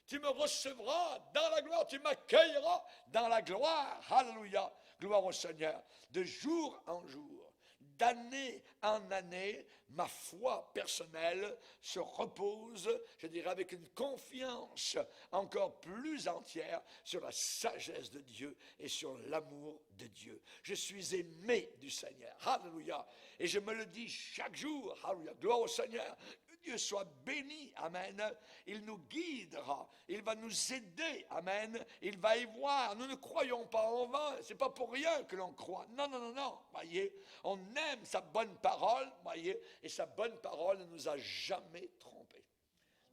Tu me recevras dans la gloire, tu m'accueilleras dans la gloire. Alléluia, gloire au Seigneur. De jour en jour, d'année en année, ma foi personnelle se repose, je dirais avec une confiance encore plus entière sur la sagesse de Dieu et sur l'amour de Dieu. Je suis aimé du Seigneur. Alléluia. Et je me le dis chaque jour. Alléluia, gloire au Seigneur. Dieu soit béni, amen. Il nous guidera, il va nous aider, amen. Il va y voir. Nous ne croyons pas en vain, c'est pas pour rien que l'on croit. Non, non, non, non, voyez. On aime sa bonne parole, voyez, et sa bonne parole ne nous a jamais trompés.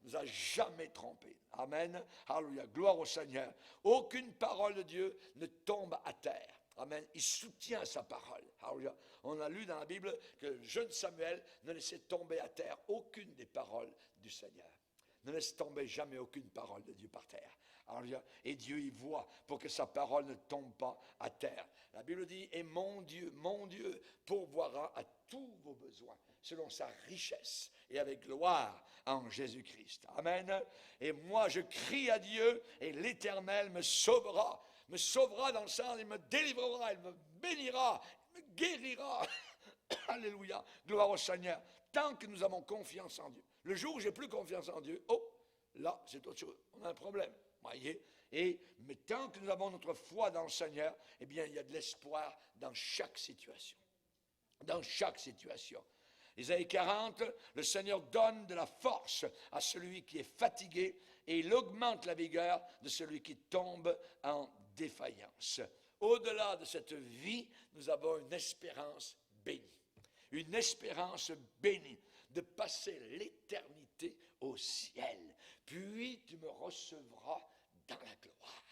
Nous a jamais trompés. Amen. Alléluia. Gloire au Seigneur. Aucune parole de Dieu ne tombe à terre. Amen. Il soutient sa parole. Alléluia. On a lu dans la Bible que le jeune Samuel ne laissait tomber à terre aucune des paroles du Seigneur. Ne laisse tomber jamais aucune parole de Dieu par terre. Alléluia. Et Dieu y voit pour que sa parole ne tombe pas à terre. La Bible dit, et mon Dieu, pourvoira à tous vos besoins, selon sa richesse et avec gloire en Jésus-Christ. Amen. Et moi, je crie à Dieu, et l'Éternel me sauvera. Me sauvera dans le sens, il me délivrera, il me bénira, il me guérira. Alléluia, gloire au Seigneur. Tant que nous avons confiance en Dieu. Le jour où j'ai plus confiance en Dieu, oh, là, c'est autre chose. On a un problème, voyez. Mais tant que nous avons notre foi dans le Seigneur, eh bien, il y a de l'espoir dans chaque situation. Dans chaque situation. Isaïe 40, le Seigneur donne de la force à celui qui est fatigué et il augmente la vigueur de celui qui tombe en défaillance. Au-delà de cette vie, nous avons une espérance bénie. Une espérance bénie de passer l'éternité au ciel. Puis tu me recevras dans la gloire.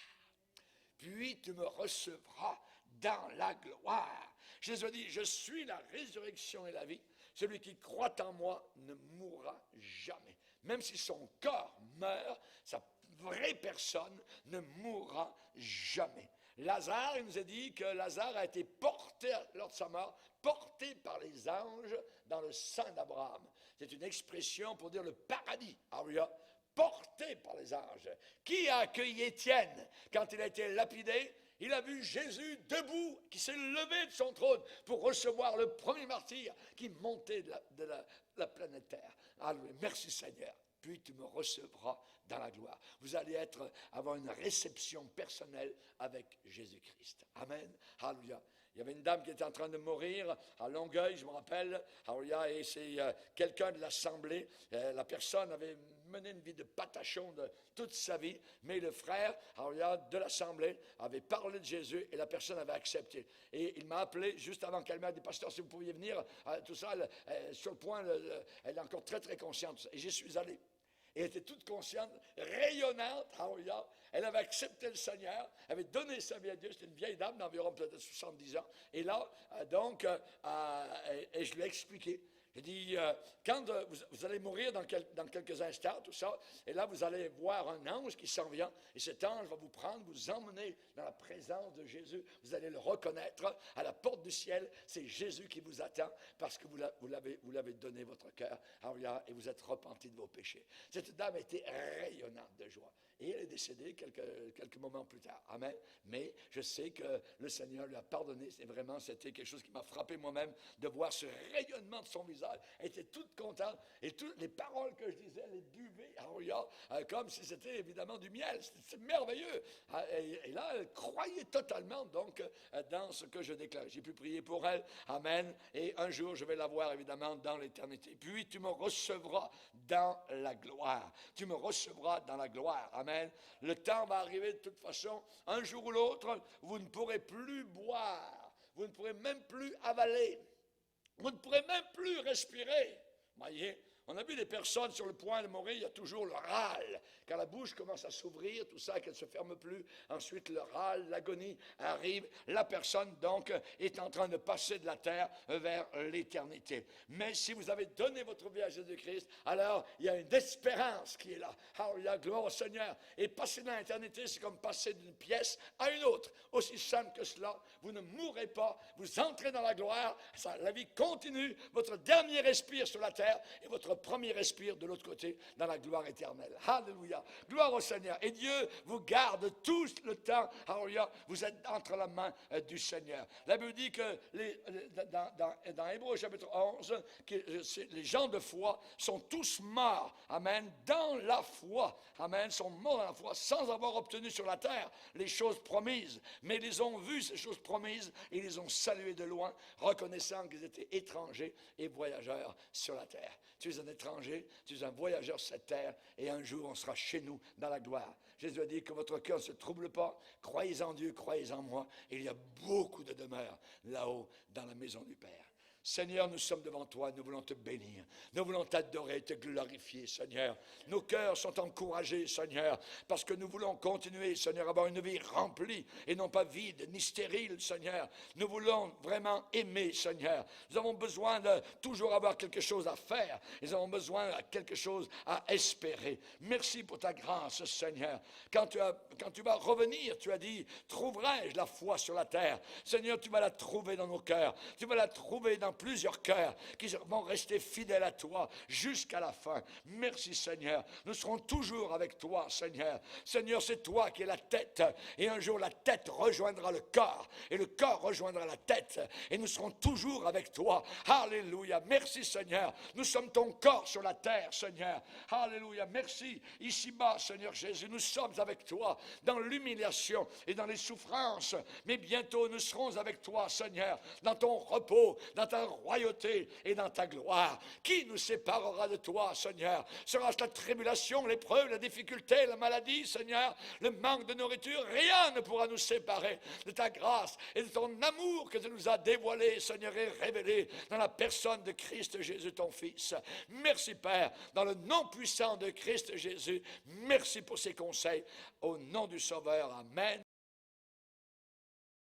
Puis tu me recevras dans la gloire. Jésus dit, je suis la résurrection et la vie. Celui qui croit en moi ne mourra jamais. Même si son corps meurt, sa vraie personne ne mourra jamais. Lazare, il nous a dit que Lazare a été porté lors de sa mort, porté par les anges dans le sein d'Abraham. C'est une expression pour dire le paradis. Alléluia. Porté par les anges. Qui a accueilli Étienne quand il a été lapidé? Il a vu Jésus debout, qui s'est levé de son trône pour recevoir le premier martyr qui montait de la planète Terre. Alléluia. Merci Seigneur. Puis tu me recevras dans la gloire. Vous allez avoir une réception personnelle avec Jésus-Christ. Amen. Alléluia. Il y avait une dame qui était en train de mourir à Longueuil, je me rappelle. Alléluia. Et c'est quelqu'un de l'Assemblée. La personne avait mené une vie de patachon de toute sa vie, mais le frère de l'Assemblée avait parlé de Jésus et la personne avait accepté. Et il m'a appelé juste avant qu'elle m'a dit, pasteur, si vous pouviez venir, tout ça, sur le point, elle est encore très très consciente. Et j'y suis allé. Et elle était toute consciente, rayonnante, alléluia. Elle avait accepté le Seigneur, avait donné sa vie à Dieu. C'était une vieille dame d'environ peut-être 70 ans. Et là, et je lui ai expliqué. J'ai dit, quand vous allez mourir dans quelques instants, tout ça, et là vous allez voir un ange qui s'en vient, et cet ange va vous prendre, vous emmener dans la présence de Jésus. Vous allez le reconnaître à la porte du ciel. C'est Jésus qui vous attend parce que vous l'avez donné votre cœur, et vous êtes repenti de vos péchés. Cette dame était rayonnante de joie. Et elle est décédée quelques moments plus tard. Amen. Mais je sais que le Seigneur lui a pardonné. C'était quelque chose qui m'a frappé moi-même de voir ce rayonnement de son visage. Elle était toute contente. Et toutes les paroles que je disais, elle les buvait comme si c'était évidemment du miel. C'est merveilleux. Et là, elle croyait totalement donc dans ce que je déclare. J'ai pu prier pour elle. Amen. Et un jour, je vais la voir évidemment dans l'éternité. Puis tu me recevras dans la gloire. Tu me recevras dans la gloire. Amen. Le temps va arriver de toute façon, un jour ou l'autre, vous ne pourrez plus boire, vous ne pourrez même plus avaler, vous ne pourrez même plus respirer. Voyez, On a vu des personnes sur le point de mourir, il y a toujours le râle. Quand la bouche commence à s'ouvrir, tout ça, qu'elle ne se ferme plus, ensuite le râle, l'agonie arrive. La personne, donc, est en train de passer de la terre vers l'éternité. Mais si vous avez donné votre vie à Jésus-Christ, alors il y a une espérance qui est là. Alléluia, gloire au Seigneur. Et passer dans l'éternité, c'est comme passer d'une pièce à une autre. Aussi simple que cela, vous ne mourrez pas, vous entrez dans la gloire, la vie continue, votre dernier respire sur la terre et votre premier respire de l'autre côté dans la gloire éternelle. Alléluia, gloire au Seigneur. Et Dieu vous garde tout le temps. Alléluia, vous êtes entre la main du Seigneur. La Bible dit que dans Hébreux chapitre 11, que les gens de foi sont tous morts, amen, dans la foi, amen, sont morts dans la foi sans avoir obtenu sur la terre les choses promises, mais ils ont vu ces choses promises et ils les ont saluées de loin, reconnaissant qu'ils étaient étrangers et voyageurs sur la terre. Tu es un étranger, tu es un voyageur sur cette terre, et un jour on sera chez nous dans la gloire. Jésus a dit que votre cœur ne se trouble pas, croyez en Dieu, croyez en moi, et il y a beaucoup de demeures là-haut dans la maison du Père. Seigneur, nous sommes devant toi, nous voulons te bénir, nous voulons t'adorer, te glorifier, Seigneur. Nos cœurs sont encouragés, Seigneur, parce que nous voulons continuer, Seigneur, à avoir une vie remplie et non pas vide ni stérile, Seigneur. Nous voulons vraiment aimer, Seigneur. Nous avons besoin de toujours avoir quelque chose à faire. Nous avons besoin de quelque chose à espérer. Merci pour ta grâce, Seigneur. Quand tu vas revenir, tu as dit, trouverai-je la foi sur la terre? Seigneur, tu vas la trouver dans nos cœurs. Tu vas la trouver dans plusieurs cœurs qui vont rester fidèles à toi jusqu'à la fin. Merci, Seigneur. Nous serons toujours avec toi, Seigneur. Seigneur, c'est toi qui es la tête. Et un jour, la tête rejoindra le corps. Et le corps rejoindra la tête. Et nous serons toujours avec toi. Alléluia. Merci, Seigneur. Nous sommes ton corps sur la terre, Seigneur. Alléluia. Merci. Ici-bas, Seigneur Jésus, nous sommes avec toi dans l'humiliation et dans les souffrances. Mais bientôt, nous serons avec toi, Seigneur, dans ton repos, dans ta royauté et dans ta gloire. Qui nous séparera de toi, Seigneur? Sera-ce la tribulation, l'épreuve, la difficulté, la maladie, Seigneur, le manque de nourriture? Rien ne pourra nous séparer de ta grâce et de ton amour que tu nous as dévoilé, Seigneur, et révélé dans la personne de Christ Jésus, ton Fils. Merci, Père, dans le nom puissant de Christ Jésus. Merci pour ces conseils. Au nom du Sauveur. Amen.